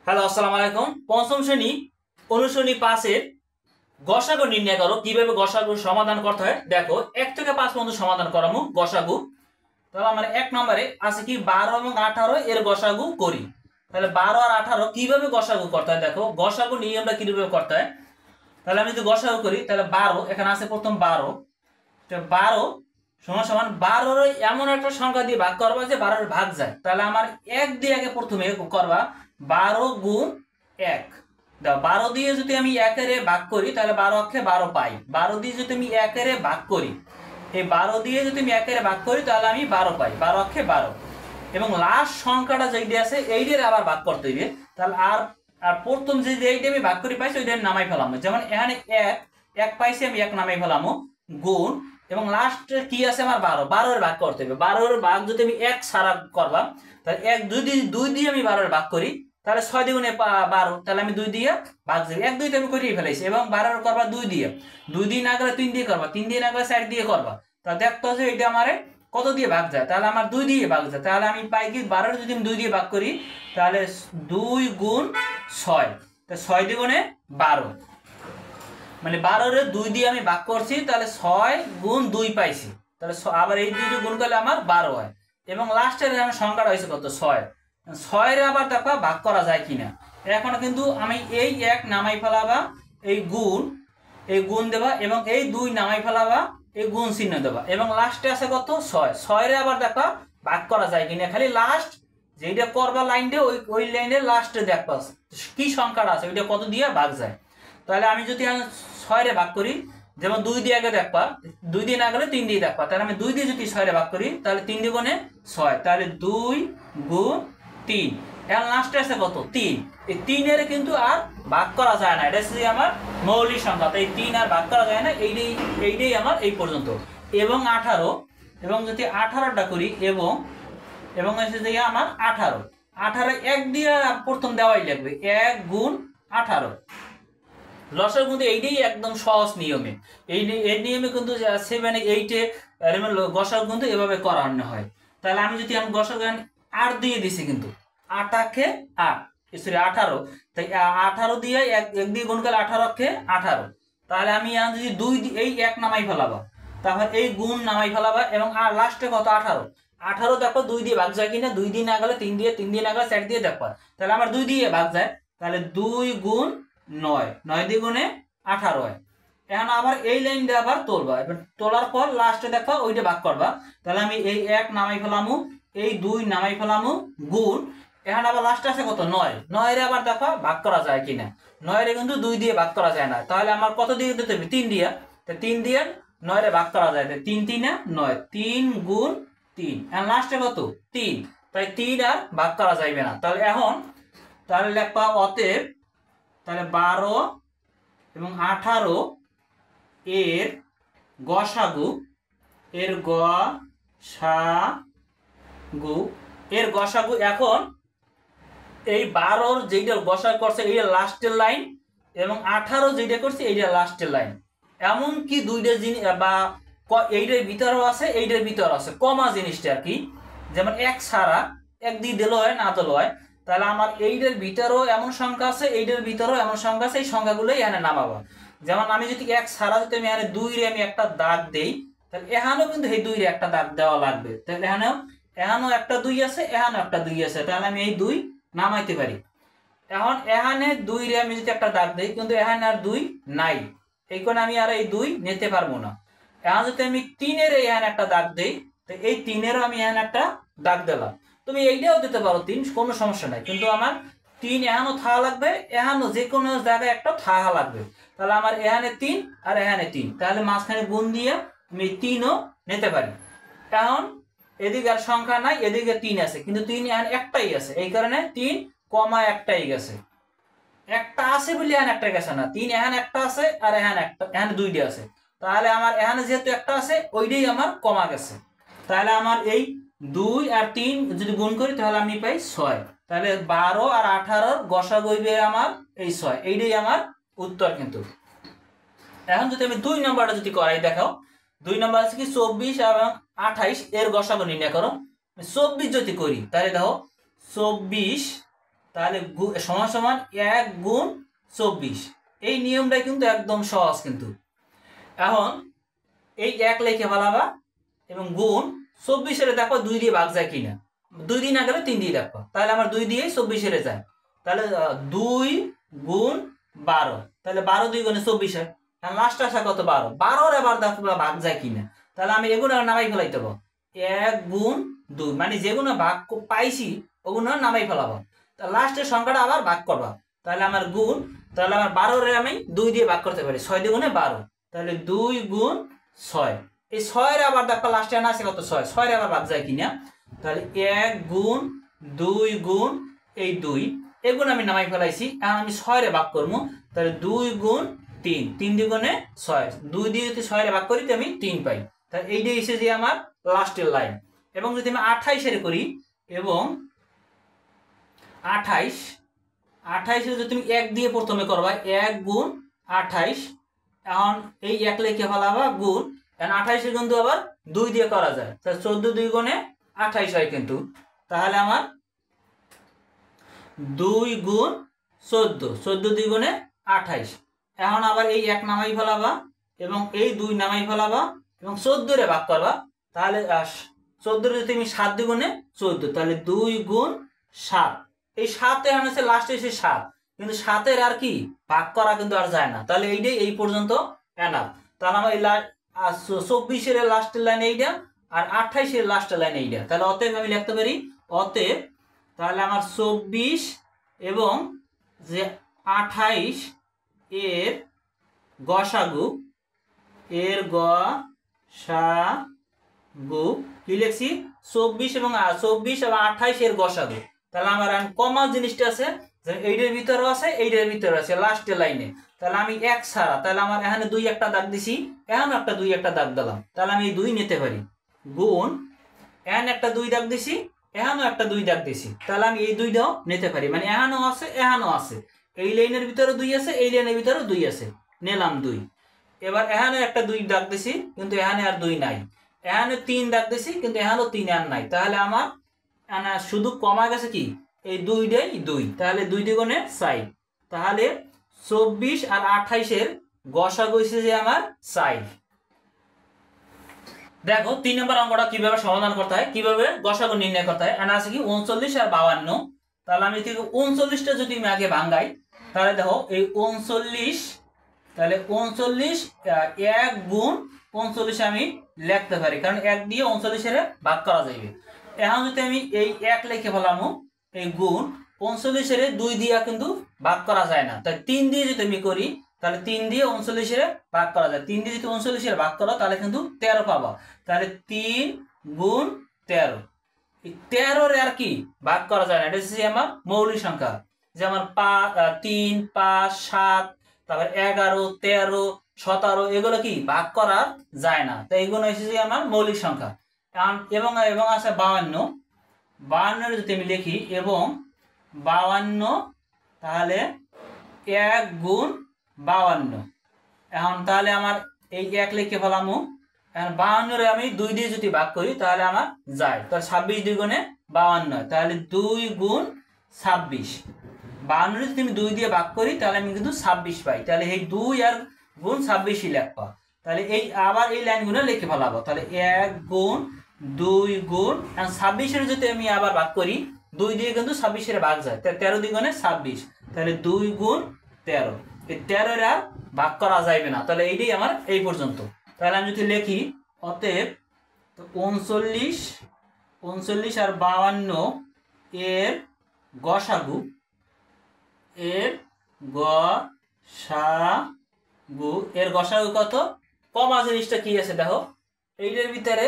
Hello, আসসালামু আলাইকুম। পঞ্চম শ্রেণী অনুশ্রেণী 5-এর গসাগু নির্ণয় করো। কিভাবে গসাগু সমাধান করতে হয় দেখো। 1 থেকে 5 পর্যন্ত সমাধান করামু গসাগু। তাহলে আমার 1 নম্বরে আছে কি 12 এবং 18 এর গসাগু করি। তাহলে 12 আর 18 কিভাবে গসাগু করতে হয় দেখো। গসাগু নিয়মটা কিভাবে করতে হয়, তাহলে আমি যদি গসাগু করি তাহলে 12 এখানে আছে প্রথম 12। 12 সমান সমান 12 এমন একটা সংখ্যা দিয়ে ভাগ করবা যে 12 ভাগ যায়। তাহলে আমার 1 দিয়ে আগে প্রথমে করবা 12 গুণ 1। দাও 12 দিয়ে যদি আমি 1 এর ভাগ করি তাহলে 12 অক্ষে 12 পাই। 12 দিয়ে যদি আমি 1 এর ভাগ করি, এই 12 দিয়ে যদি আমি 1 এর ভাগ করি তাহলে আমি 12 পাই। 12 অক্ষে 12 এবং লাস্ট সংখ্যাটা যেইটা আছে এইটার আবার ভাগ করতে হবে। তাহলে আর আর প্রথম যে এইটা আমি ভাগ করি পাইছি ওইটা নামাই ফেলাম। যেমন এখানে 1 পাইছি আমি 1 নামাই ফেলাম গুণ এবং লাস্ট কি আছে আমার 12। 12 এর ভাগ করতে হবে। 12 এর ভাগ যদি আমি 1 ছাড়া করবা তাহলে 1 2 দিয়ে আমি 12 এর ভাগ করি তাহলে 6 দ্বিগুণে 12। তাহলে আমি 2 দিয়ে ভাগ দেব। 1 2 তে আমি করিয়ে ফেলাইছি এবং 12 এর করবা 2 দিয়ে। 2 দিয়ে না গেলে 3 দিয়ে করবা। 3 দিয়ে না গেলে 4 দিয়ে করবা। তাহলে দেখতে হচ্ছে এটা আমারে কত দিয়ে ভাগ যায়। তাহলে আমার 2 দিয়ে ভাগ যায়। তাহলে আমি পাই কি 12 যদি আমি 2 দিয়ে ভাগ করি তাহলে 2 গুণ 6। তাহলে 6 দ্বিগুণে 12, মানে 12 এর 2 দিয়ে আমি ভাগ করছি তাহলে 6 গুণ 2 পাইছি। তাহলে আবার এই 2 গুণ করলে আমার 12 হয় এবং লাস্টের আমার সংখ্যাটা হয়েছে কত 6। 6 এর আবার দেখো ভাগ করা যায় কিনা। এখন কিন্তু আমি এই 1 নামাই ফেলাবা, এই গুণ দেবা এবং এই 2 নামাই ফেলাবা, এই গুণ চিহ্ন দেবা এবং লাস্টে আছে কত 6। 6 এর আবার দেখো ভাগ করা যায় কিনা। খালি লাস্ট যেটা করবা লাইন দিয়ে ওই লাইনের লাস্টে দেখবা কি সংখ্যাটা আছে ওইটা কত দিয়ে ভাগ যায়। তাহলে আমি যদি 6 রে ভাগ করি, যেমন 2 দিয়ে আগে দেখবা, 2 দিয়ে না গেলে 3 দিয়ে দেখবা। তাহলে আমি 2 দিয়ে যদি 6 রে ভাগ করি তাহলে 3 দ্বিগুণে 6, তাহলে 2 গুণ 3। এখন লাস্টে আছে কত 3। এই 3 এর কিন্তু আর ভাগ করা যায় না, এটা হচ্ছে আমার মৌলিক সংখ্যা। তাই 3 আর ভাগ করা যায় না। এইটাই আমার এই পর্যন্ত। এবং 18, এবং যদি 18টা করি এবং হচ্ছে যে আমার 18 1 দিয়ে প্রথম দেওয়াই লাগবে। 1 গুণ 18 লসাগু কিন্তু এইটাই একদম সহজ নিয়মে। এই নিয়মে কিন্তু 7 8 গসাগু কিন্তু এভাবে করানো হয়। তাহলে আমি যদি গসাগু 8 দিয়ে দিছি, কিন্তু 8 8 সরি 18, তাই 18 দিয়ে 1 দিয়ে গুণ করলে 18 অক্ষে 18। তাহলে আমি যদি 2 এই 1 নামাই ফেলাবা, তাহলে এই গুণ নামাই ফেলাবা এবং আর লাস্টে কত 18 দেখো 2 দিয়ে ভাগ যায় কিনা। 2 দিয়ে না গেলে 3 দিয়ে, 3 দিয়ে না গেলে 4 দিয়ে দেখবা। তাহলে আমার 2 দিয়ে ভাগ যায়। তাহলে 2 গুণ 9, 9 দ্বিগুণে 18 হয়। এখন আবার এই লাইন দিয়ে আবার তুলবা, এবার তোলার পর লাস্টে দেখবা ওইটা ভাগ করবা। তাহলে আমি এই 1 নামাই ফেলামু, এই 2 নামাই ফেলামু গুণ। এখন আবার লাস্টে আছে কত 9। 9 এর আবার দেখবা ভাগ করা যায় কিনা। 9 এর কিন্তু 2 দিয়ে ভাগ করা যায় না। তাহলে আমার কত দিয়ে দিতে হবে 3 দিয়ে। তো 3 দিয়ে 9 এর ভাগ করা যায়। 3 3 9, 3 গুণ 3। এখন লাস্টে কত 3, তাই 3 আর ভাগ করা যাইবে না। তাহলে লেখবা অতএব, তাহলে 12 এবং 18 এর গসাগু এখন এই 12 যেটা গসাগু করছে এইটা লাস্টের লাইন এবং 18 যেটা করছে এইটা লাস্টের লাইন। এমনকি দুইটা জিনিস বা এইটার ভিতরেও আছে, এইটার ভিতর আছে কমা জিনিসটা আর কি। যেমন 1 ছাড়া 1 দিয়ে দিলেও হয়, না দিলেও হয়। তাহলে আমার এইটার ভিতরেও এমন সংখ্যা আছে, এইটার ভিতরেও এমন সংখ্যা আছে, এই সংখ্যাগুলোই এখানে নামাবো। যেমন আমি যদি 1 ছাড়া যদি আমি এখানে 2 রে আমি একটা দাগ দেই, তাহলে এখানেও কিন্তু এই 2 রে একটা দাগ দেওয়া লাগবে। তাহলে এখানেও একটা 2 আছে, এখানেও একটা 2 আছে। তাহলে আমি এই 2 নামাইতে পারি। এখন এখানে 2 রে আমি যদি একটা দাগ দেই, কিন্তু এখানে আর 2 নাই, এই কারণে আমি আর এই 2 নিতে পারবো না। এখন যদি আমি 3 এর এখানে একটা দাগ দেই, তো এই 3 এরও আমি এখানে একটা দাগ দিলাম। তুমি এইটাও দিতে পারো 3, কোনো সমস্যা নাই, কিন্তু আমার 3 এখানেও থাকা লাগবে, এখানেও যে কোনো জায়গায় একটা থাকা লাগবে। তাহলে আমার এখানে 3 আর এখানে 3, তাহলে মাঝখানে গুণ দিয়ে আমি 3ও নিতে পারি। এখন এদিকে আর সংখ্যা নাই, এদিকে 3 আছে, কিন্তু 3 এখানে একটাই আছে, এই কারণে 3 কমা একটাই গেছে। একটা আছে বলে এখানে একটা গেছে না, 3 এখানে একটা আছে আর এখানে একটা, এখানে 2টা আছে। তাহলে আমার এখানে যেহেতু একটা আছে ওইটাই আমার কমা গেছে। তাহলে আমার এই 2 আর 3 যদি গুণ করি তাহলে আমি পাই 6। তাহলে 12 আর 18 গসাগু হইবে আমার এই 6, এইটাই আমার উত্তর। কিন্তু এখন যদি আমি 2 নম্বরটা যদি করাই, দেখাও 2 নম্বর আছে কি 24 এবং 28 এর গসাগু নির্ণয় করো। 24 যদি করি তাহলে দেখো 24, তাহলে সমান সমান 1 গুণ 24। এই নিয়মটাই কিন্তু একদম সহজ। কিন্তু এখন এই 1 লিখে ফেলাবা এবং গুণ 24 দেখো 2 দিয়ে ভাগ যায় কিনা, 2 দিয়ে না গেলে 3 দিয়ে দেখো, তাহলে আমার 2 দিয়ে 24 যায়। তাহলে 2 গুণ 12, তাহলে 12 2 গুণে 24 হয়। লাস্ট আসা কত 12, 12 এবার দেখো ভাগ যায় কিনা, তাহলে আমি এগুলো নামাই ফেলাইতে হবে। 1 গুণ 2 মানে যেগুলো ভাগ পাইছি ওগুলো নামাই ফেলাবো, লাস্টের সংখ্যাটা আবার ভাগ করবা। তাহলে আমার গুণ, তাহলে আমার 12 আমি 2 দিয়ে ভাগ করতে পারি, 6 দ্বিগুণে 12, তাহলে 2 গুণ 6। এই 6 আবার দেখো লাস্টে আনা আছে কত 6, 6 আবার ভাগ যায় কিনা, তাহলে 1 গুণ 2 গুণ এই 2 এগুলো আমি নামাই ফেলাইছি। এখন আমি 6 ভাগ করবো, তাহলে 2 গুণ 3, 3 দ্বিগুণে 6, 2 দিয়ে যদি 6 ভাগ করি তো আমি 3 পাই। তাহলে এইটাই এসে যে আমার লাস্টের লাইন। এবং যদি আমি 28 করি এবং 28 যদি তুমি 1 দিয়ে প্রথমে করবা, 1 গুণ 28, এখন এই 1 লিখে ফেলাবা গুণ, এখন 28 কিন্তু আবার 2 দিয়ে করা যায়, তাহলে 14 2 গুণে 28 হয় কিন্তু। তাহলে আমার 2 গুণ 14, 14 2 গুণে 28। এখন আবার এই 1 নামাই ফেলাবা এবং এই 2 নামাই ফেলাবা এবং 14 ভাগ করবা, তাহলে 14 যদি তুমি 7 দ্বিগুণে 14, তাহলে 2 গুণ 7। এই 7 এখন হচ্ছে লাস্টে এসে 7, কিন্তু 7 আর কি ভাগ করা কিন্তু আর যায় না, তাহলে এইটাই এই পর্যন্ত এনাফ। তাহলে আমার এই 24 লাস্টের লাইন এইটা আর 28 লাস্টের লাইন এইটা, তাহলে অতএব আমি লিখতে পারি অতএব, তাহলে আমার 24 এবং যে 28 এর গসাগু, এর গসাগু কি লিখছি 24 এবং 28 এর গসাগু। তাহলে আমার কমা জিনিসটা আছে যে এইটার ভিতরে আছে, এইটার ভিতরে আছে লাস্টের লাইনে, তাহলে আমি 1 ছাড়া, তাহলে আমার এখানে 2 একটা দাগ দিছি, এখানে একটা 2 একটা দাগ দিলাম, তাহলে আমি এই 2 নিতে পারি গুণ, এখানে একটা 2 দাগ দিছি, এখানেও একটা 2 দাগ দিছি, তাহলে আমি এই 2টাও নিতে পারি, মানে এখানেও আছে এখানেও আছে, এই লাইনের ভিতরে 2 আছে, এই লাইনের ভিতরে 2 আছে, নিলাম 2। এবার এখানে একটা 2 দাগ দিছি কিন্তু এখানে আর 2 নাই, এখানে 3 দাগ দিছি কিন্তু এখানেও 3 আর নাই, তাহলে আমার শুধু কমা গেছে কি এই 2টাই 2, তাহলে 2 দ্বিগুণে 4, তাহলে 24 আর 28 এর গসাগু হইছে যে আমার 4। দেখো 3 নম্বর অঙ্কটা কিভাবে সমাধান করতে হয়, কিভাবে গসাগু নির্ণয় করতে হয়। আছে কি 39 আর 52, তাহলে আমি থেকে 39টা যদি আমি আগে ভাঙাই, তাহলে দেখো এই 39, তাহলে 39 1 গুণ 39 আমি লিখতে পারি, কারণ 1 দিয়ে 39 এর ভাগ করা যাবে। এখন যদি আমি এই 1 লিখে ফেলাম, এই গুণ 39 এর 2 দিয়ে কিন্তু ভাগ করা যায় না, তাই 3 দিয়ে যদি আমি করি, তাহলে 3 দিয়ে 39 এর ভাগ করা যায়, 3 দিয়ে যদি 39 এর ভাগ করো তাহলে কিন্তু 13 পাবা, তাহলে 3 গুণ 13, এই 13 এর আর কি ভাগ করা যায় না, এটা হচ্ছে আমার মৌলিক সংখ্যা, যেমন 3 5 7, তারপর 11 13 17 এগুলো কি ভাগ করা যায় না, তাই এগুলো হচ্ছে আমার মৌলিক সংখ্যা। এবং এবং আছে 52, 52 যদি আমি লিখি এবং 52, তাহলে 1 গুণ 52, এখন তাহলে আমার এই 1 লিখে ফেলাম, এখন 52 আমি 2 দিয়ে যদি ভাগ করি তাহলে আমার যায়, তাহলে 26 দ্বিগুণে 52, তাহলে 2 গুণ 26, 52 যদি তুমি 2 দিয়ে ভাগ করি তাহলে আমি কিন্তু 26 পাই, তাহলে এই 2 আর গুণ 26 লিখবা, তাহলে এই আবার এই লাইনগুলো লিখে ফেলাবো, তাহলে 1 গুণ 2 গুণ 26 এর যদি আমি আবার ভাগ করি, 2 দিয়ে কিন্তু 26 এর ভাগ যায়, তাহলে 13 দ্বিগুণে 26, তাহলে 2 গুণ 13, এই 13 এর আর ভাগ করা যাবে না, তাহলে এইটাই আমার এই পর্যন্ত। তাহলে আমি যদি লিখি অতএব 39 আর 52 এর গসাগু, এর গসাগু কত, কমা জিনিসটা কি আছে দেখো, এইটার ভিতরে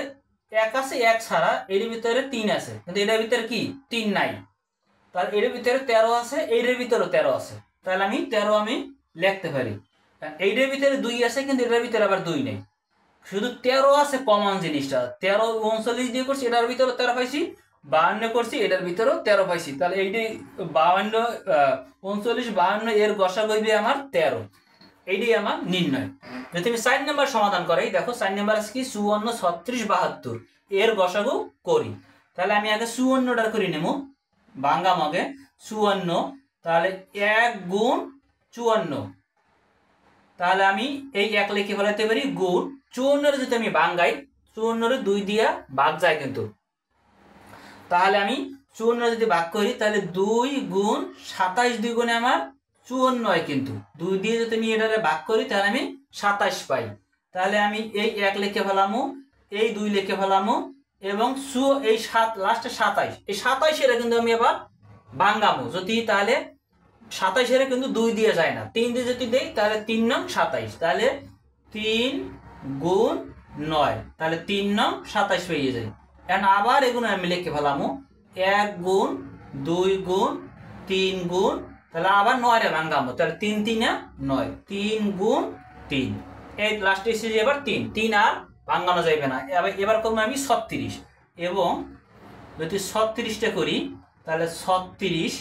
1 আছে, 1 ছাড়া এর ভিতরে 3 আছে, কিন্তু এটার ভিতরে কি 3 নাই, তাহলে এর ভিতরে 13 আছে, এর ভিতরে 13 আছে, তাহলে আমি 13 আমি লিখতে পারি। এইটার ভিতরে 2 আছে কিন্তু এটার ভিতরে আবার 2 নেই, শুধু 13 আছে কমন জিনিসটা, 13 39 দিয়ে করছি এটার ভিতরে 13 পাইছি, 52 করছি এটার ভিতরেও 13 পাইছি, তাহলে এইটাই 52 39 52 এর গসাগু হইবে আমার 13, এইটাই আমার নির্ণয়। যদি আমি 4 নাম্বার সমাধান করি, দেখো 4 নাম্বার আছে কি 54 36 72 এর গসাগু করি, তাহলে আমি আগে 54টা করে নেব ভাঙ্গা মগে, 54, তাহলে 1 গুণ 54, তাহলে আমি এই 1 লিখে ফেলাতে পারি গুণ 54 যদি আমি ভাঙাই 54 2 দিয়া ভাগ যায় কিন্তু, তাহলে আমি 54 যদি ভাগ করি তাহলে 2 গুণ 27 2 গুণে আমার 54 হয়, কিন্তু 2 দিয়ে যদি আমি এটারে ভাগ করি তাহলে আমি 27 পাই। তাহলে আমি এই 1 লিখে ফেলামু, এই 2 লিখে ফেলামু, এবং এই 7 লাস্টে 27, এই 27 এর কিন্তু আমি আবার ভাঙামু যদি, তাহলে 27 এর কিন্তু 2 দিয়ে যায় না, 3 দিয়ে যদি দেই তাহলে 3 নং 27, তাহলে 3 গুণ 9, তাহলে 3 নং 27 পেয়ে যায়। এখন আবার এগুলো আমি লিখে ফেলামু 1 গুণ 2 গুণ 3 গুণ, তাহলে আবার 9 রে ভাঙামু, তাহলে 3 3 9, 3 গুণ 3, এই লাস্টে এসে এবার 3 3 আর ভাঙানো যাবে না। এবার করবো আমি 36, এবং যদি 36টা করি তাহলে 36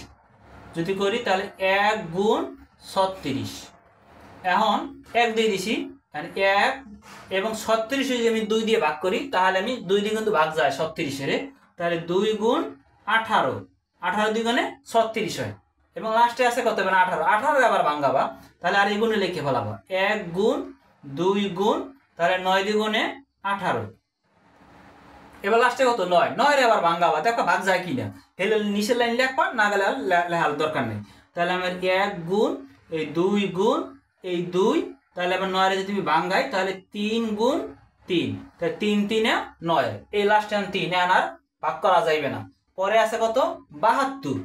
যদি করি তাহলে 1 গুণ 36, এখন 1 দিয়ে দিছি, 1 এবং 36 যদি আমি 2 দিয়ে ভাগ করি তাহলে আমি 2 দিয়ে কিন্তু ভাগ যায় 36 এর, তাহলে 2 গুণ 18, 18 2 গুণে 36 হয়, এবং লাস্টে আছে কত হবে 18, 18 আবার ভাঙাবা, তাহলে আর এই গুণে লিখে ফেলাবো 1 গুণ 2 গুণ, তাহলে 9 2 গুণে 18, এবার লাস্টে কত 9, 9 রে আবার ভাঙাবা, দেখো ভাগ যায় কিনা, হেলে নিচের লাইন লেখবা, না গেলে লেখার দরকার নেই। তাহলে আমার 1 গুণ এই 2 গুণ এই 2, তাহলে আবার 9 রে যদি আমি ভাঙাই তাহলে 3 গুণ 3, তাহলে 3 3 9, এই লাস্টে 3 আর ভাগ করা যাইবে না। পরে আছে কত 72,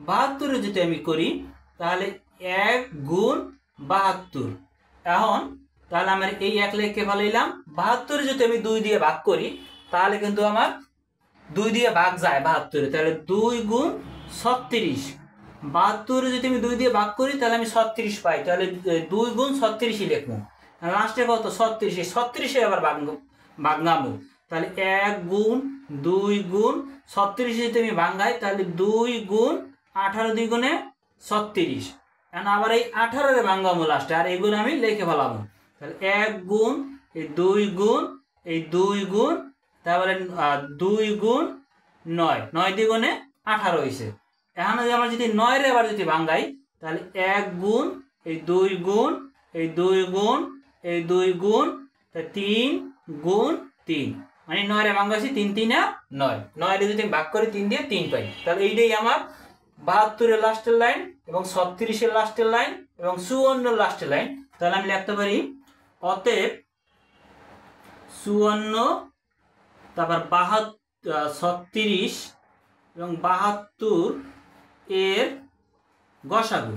72 রে যদি আমি করি তাহলে 1 গুণ 72, এখন তাহলে আমার এই 1 লিখে ফেলাইলাম, 72 যদি আমি 2 দিয়ে ভাগ করি তাহলে কিন্তু আমার 2 দিয়ে ভাগ যায় 72, তাহলে 2 গুণ 36, 72 যদি আমি 2 দিয়ে ভাগ করি তাহলে আমি 36 পাই, তাহলে 2 গুণ 36 লিখবো, লাস্টে কত 36, এই 36 আবার ভাঙামু, তাহলে 1 গুণ 2 গুণ 36 যদি আমি ভাঙাই তাহলে 2 গুণ 18 2 গুণে 36, এখন আবার এই 18 রে ভাঙামু লাস্টে, আর এইগুলো আমি লিখে ফেলামু, তাহলে 1 গুণ এই 2 গুণ এই 2 গুণ, তারপরে 2 গুণ 9, 9 2 গুণে 18 হয়েছে। এখন আমরা যদি 9 রে আবার যদি ভাঙাই তাহলে 1 গুণ এই 2 গুণ এই 2 গুণ এই 2 গুণ, 3 গুণ 3, মানে 9 রে ভাঙাইছি 3 3 9, 9 রে যদি ভাগ করি 3 দিয়ে 3 পাই, তাহলে এইটাই আমার 72 এর লাস্টের লাইন এবং 36 এর লাস্টের লাইন এবং 54 এর লাস্টের লাইন। তাহলে আমি লিখতে পারি অতএব 54, তারপর 36 এবং 72 এর গসাগু,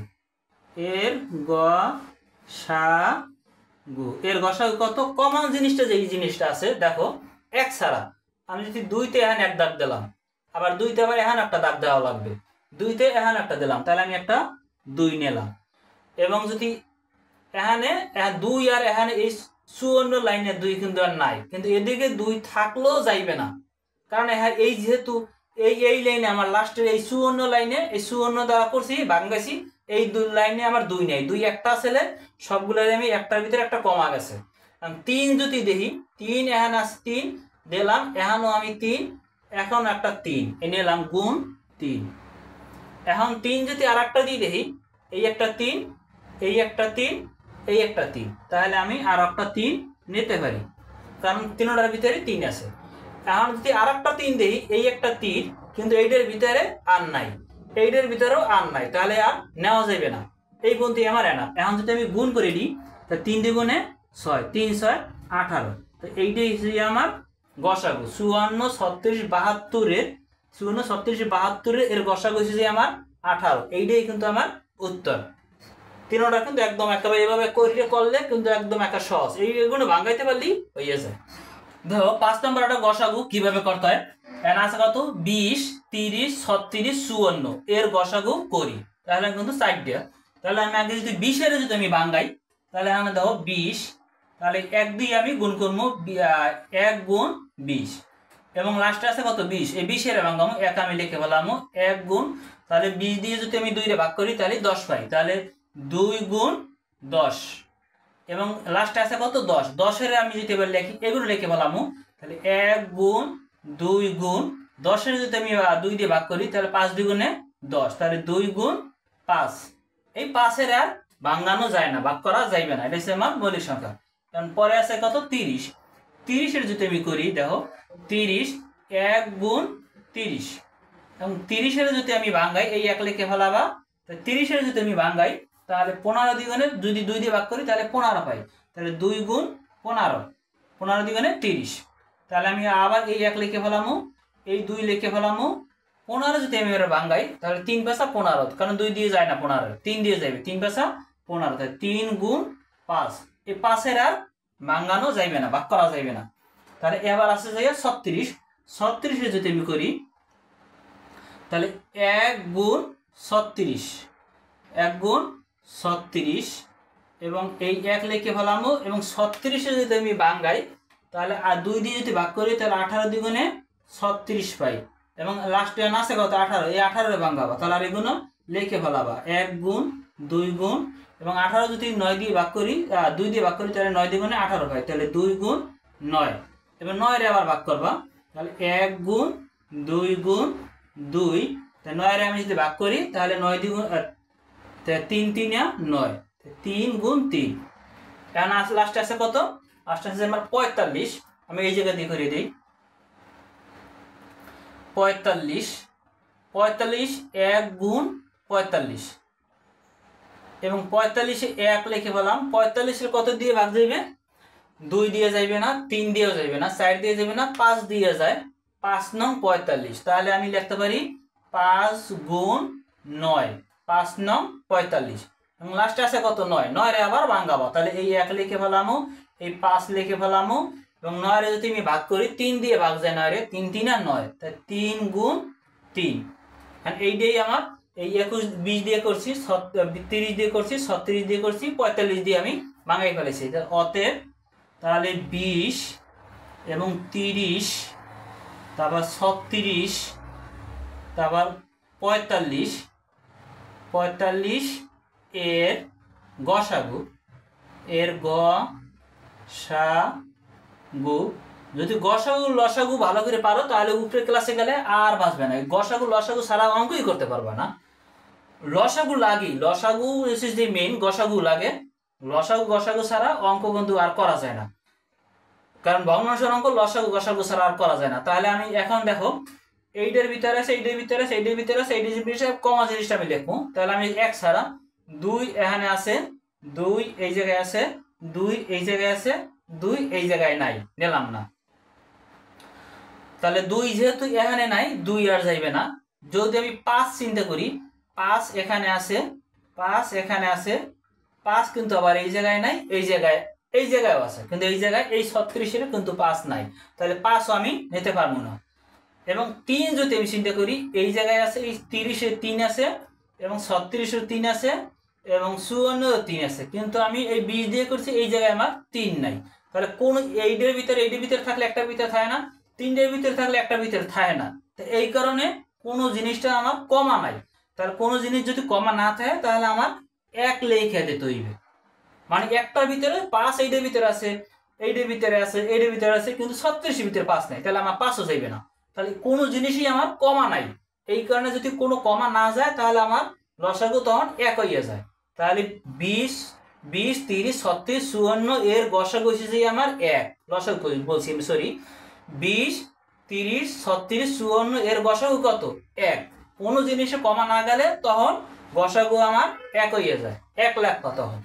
এর গসাগু কত, কমন জিনিসটা যে জিনিসটা আছে দেখো 1 ছাড়া, আমি যদি 2 তে এখানে 1 দাগ দিলাম, আবার 2 তে আবার এখানে একটা দাগ দেওয়া লাগবে, 2 তে এখানে একটা দিলাম, তাহলে আমি একটা 2 নিলাম, এবং যদি এখানে 2 আর এখানে এই 54 লাইনে 2 কিন্তু আর নাই, কিন্তু এদিকে 2 থাকলেও যাইবে না, কারণ এই যেহেতু এই লাইনে আমার লাস্টের এই 54 লাইনে এই 54 দ্বারা করছি ভাঙাইছি, এই 2 লাইনে আমার 2 নেই, 2 একটা ছেলে সবগুলো আমি একটার ভিতরে একটা কমা গেছে। 3 যদি দেখি 3 এখানে আছে 3 দিলাম, এখানেও আমি 3, এখন একটা 3 নিলাম গুণ 3, এখন 3 যদি আর একটা দিয়ে দেখি এই একটা 3 এই একটা 3 এই একটা 3, তাহলে আমি আর একটা 3 নিতে পারি, কারণ তিনটার ভিতরে 3 আছে। এখন যদি আর একটা 3 দেই এই একটা 3, কিন্তু এইটার ভিতরে আর নাই, এইটার ভিতরেও আর নাই, তাহলে আর নেওয়া যাবে না, এই গুণটি আমার এনা। এখন যদি আমি গুণ করে দিই তাহলে 3 2 গুণে 6, 3 6 18, তো এইটাই হচ্ছে আমার গসাগু 54 36 72 এর 54 36 72 এর গসাগু হচ্ছে আমার 18, এইটাই কিন্তু আমার উত্তর। তিনটা কিন্তু একদম একেবারে এভাবে করলে কিন্তু একদম একটা সহজ, এইগুলো ভাঙাইতে পারলেই হয়ে যায়। দেখো 5 নম্বর একটা গসাগু কিভাবে করতে হয়, এখানে আছে কত 20 30 36 54 এর গসাগু করি, তাহলে কিন্তু 4 দেয়া, তাহলে আমি আগে যদি 20 এর যদি আমি ভাঙাই তাহলে এখানে দেখো 20, তাহলে 1 দিয়ে আমি গুণ করবো 1 গুণ 20, এবং লাস্টে আছে কত 20, এই 20 এর ভাঙামো 1 আমি লিখে বললাম 1 গুণ, তাহলে 20 দিয়ে যদি আমি 2 রে ভাগ করি তাহলে 10 পাই, তাহলে 2 গুণ 10, এবং লাস্টে আছে কত 10, 10 এর আমি যদি এবার লিখি এগুলো লিখে বললাম, তাহলে 1 গুণ 2 গুণ 10 এর যদি আমি 2 দিয়ে ভাগ করি তাহলে 5 2 গুণে 10, তাহলে 2 গুণ 5। এই 5-এর আর ভাঙানো যায় না, ভাগ করা যাইবে না, এটা হচ্ছে আমার মৌলিক সংখ্যা। কারণ পরে আছে কত 30। 30-এর যদি আমি করি দেখো 30 1 গুণ 30, এবং 30-এর যদি আমি ভাঙাই এই 1 লিখে ফেলাবা। 30-এর যদি আমি ভাঙাই তাহলে 15 দ্বিগুণে যদি 2 দিয়ে ভাগ করি তাহলে 15 পাই, তাহলে 2 গুণ 15, 15 দ্বিগুণে 30। তাহলে আমি আবার এই 1 লিখে ফেলামু, এই 2 লিখে ফেলামু। 15 যদি আমি এর ভাঙাই তাহলে 3 5 15, কারণ 2 দিয়ে যায় না 15, 3 দিয়ে যাবে, 3 5 15, তাহলে 3 গুণ 5। এই 5-এর আর ভাঙানো যাইবে না, ভাগ করা যাইবে না। তাহলে এবার আছে যাই 36। 36-এর যদি আমি করি তাহলে 1 গুণ 36, 1 গুণ 36, এবং এই 1 লিখে ফেলামু, এবং 36-এ যদি আমি ভাঙাই তাহলে আর 2 দিয়ে যদি ভাগ করি তাহলে 18 দ্বিগুণে 36 পাই, এবং লাস্টে আছে কত 18, এই 18-এ ভাঙাবা, তাহলে আর এগুলো লিখে ফেলাবা 1 গুণ 2 গুণ, এবং 18 যদি 9 দিয়ে ভাগ করি 2 দিয়ে ভাগ করি তাহলে 9 দ্বিগুণে 18 পাই, তাহলে 2 গুণ 9, এবং 9-এর আবার ভাগ করবা, তাহলে 1 গুণ 2 গুণ 2, তাহলে 9-এর আমি যদি ভাগ করি তাহলে 9 দ্বিগুণ 3 3 9, 3 গুণ 3। এখন লাস্টে আছে কত, লাস্টে আছে আমার 45। আমি এই জায়গা দিয়ে করে দিই 45, 45 1 গুণ 45, এবং 45-এ 1 লিখে ফেলাম। 45-এর কত দিয়ে ভাগ যাইবে, 2 দিয়ে যাইবে না, 3 দিয়েও যাইবে না, 4 দিয়ে যাবে না, 5 দিয়ে যায়, 5 নং 45। তাহলে আমি লিখতে পারি 5 গুণ 9, 5 নং 45, এবং লাস্টে আছে কত 9, 9-এর আবার ভাঙাবো, তাহলে এই 1 লিখে ফেলামু, এই 5 লিখে ফেলামু, এবং 9-এর যদি আমি ভাগ করি 3 দিয়ে ভাগ যায় 9-এর, 3 3 9, তাই 3 গুণ 3। আর এইটাই আমার এই 21 20 দিয়ে করছি, 30 দিয়ে করছি, 36 দিয়ে করছি, 45 দিয়ে আমি ভাঙাই ফেলেছি। অতএব তাহলে 20 এবং 30, তারপর 36, তারপর 45, 45 এর গসাগু, এর গসাগু, যদি গসাগু লসাগু ভালো করে পারো তাহলে উপরে ক্লাসে গেলে আর বাঁচবে না, গসাগু লসাগু ছাড়া অঙ্কই করতে পারবে না। লসাগু লাগি, লসাগু ইজ দি মেইন, গসাগু লাগে, লসাগু গসাগু ছাড়া অঙ্ক কিন্তু আর করা যায় না, কারণ ভগ্নাংশের অঙ্ক লসাগু গসাগু ছাড়া আর করা যায় না। তাহলে আমি এখন দেখো এইটার ভিতরে আছে, এইটার ভিতরে আছে, এইটার ভিতরে আছে, এইটার ভিতরে কমা জিনিসটা আমি লিখবো। তাহলে আমি 1 ছাড়া 2 এখানে আছে, 2 এই জায়গায় আছে, 2 এই জায়গায় আছে, 2 এই জায়গায় নাই, নিলাম না। তাহলে 2 যেহেতু এখানে নাই 2 আর যাইবে না। যদি আমি 5 চিন্তা করি, 5 এখানে আছে, 5 এখানে আছে, 5 কিন্তু আবার এই জায়গায় নাই, এই জায়গায়ও আছে, কিন্তু এই জায়গায় এই 36-এর কিন্তু 5 নাই, তাহলে 5ও আমি নিতে পারবো না। এবং 3 যদি আমি চিন্তা করি, এই জায়গায় আছে, এই 30-এ 3 আছে, এবং 36-এর 3 আছে, এবং 54-এর 3 আছে, কিন্তু আমি এই 20 দিয়ে করছি, এই জায়গায় আমার 3 নাই। তাহলে কোন এইটার ভিতরে থাকলে একটা ভিতরে থাকে না, 3টার ভিতরে থাকলে একটা ভিতরে থাকে না, তো এই কারণে কোনো জিনিসটা আমার কমা নাই। তাহলে কোনো জিনিস যদি কমা না থাকে তাহলে আমার 1 লেখা দিতে হইবে, মানে একটার ভিতরে 5 এইটার ভিতরে আছে, এইটার ভিতরে আছে, এইটার ভিতরে আছে, কিন্তু 36-এর ভিতরে 5 নাই, তাহলে আমার 5ও যাইবে না। তাহলে কোনো জিনিসই আমার কমা নাই, এই কারণে যদি কোনো কমা না যায় তাহলে আমার লসাগু তখন 1 হইয়া যায়। তাহলে 20 20 30 36 54 এর গসাগু এসেছে আমার 1, লসাগু বলছি আমি, সরি, 20 30 36 54 এর গসাগু কত 1। কোনো জিনিসে কমা না গেলে তখন গসাগু আমার 1 হইয়া যায়, 1 লেখা তখন।